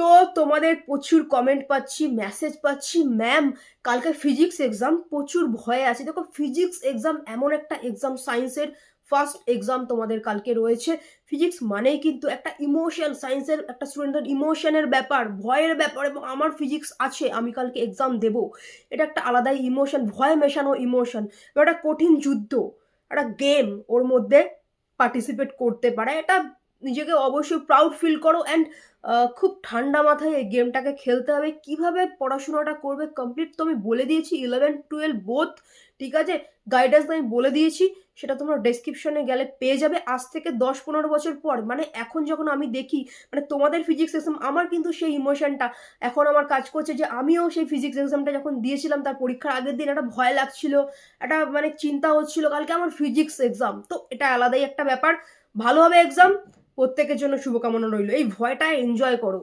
তো তোমাদের প্রচুর কমেন্ট পাচ্ছি, মেসেজ পাচ্ছি, ম্যাম কালকে ফিজিক্স এক্সাম, প্রচুর ভয়ে আছি। দেখো ফিজিক্স এক্সাম এমন একটা এক্সাম, সায়েন্সের ফার্স্ট এক্সাম তোমাদের কালকে রয়েছে। ফিজিক্স মানেই কিন্তু একটা ইমোশন, সায়েন্সের একটা স্টুডেন্টের ইমোশনের ব্যাপার, ভয়ের ব্যাপার, এবং আমার ফিজিক্স আছে, আমি কালকে এক্সাম দেব, এটা একটা আলাদাই ইমোশন, ভয় মেশানো ইমোশন, একটা কঠিন যুদ্ধ, একটা গেম ওর মধ্যে পার্টিসিপেট করতে পারে, এটা নিজেকে অবশ্যই প্রাউড ফিল করো। অ্যান্ড খুব ঠান্ডা মাথায় এই গেমটাকে খেলতে হবে। কিভাবে পড়াশোনাটা করবে কমপ্লিট তো আমি বলে দিয়েছি, 11-12 বোথ, ঠিক আছে, গাইডেন্স আমি বলে দিয়েছি, সেটা তোমরা ডেসক্রিপশনে গেলে পেয়ে যাবে। আজ থেকে 10-15 বছর পর, মানে এখন যখন আমি দেখি, মানে তোমাদের ফিজিক্স এক্সাম, আমার কিন্তু সেই ইমোশনটা এখন আমার কাজ করছে, যে আমিও সেই ফিজিক্স এক্সামটা যখন দিয়েছিলাম তার পরীক্ষার আগের দিন একটা ভয় লাগছিল, একটা মানে চিন্তা হচ্ছিল কালকে আমার ফিজিক্স এক্সাম, তো এটা আলাদাই একটা ব্যাপার। ভালো হবে এক্সাম, প্রত্যেকের জন্য শুভকামনা রইল, এই ভয়টা এনজয় করো।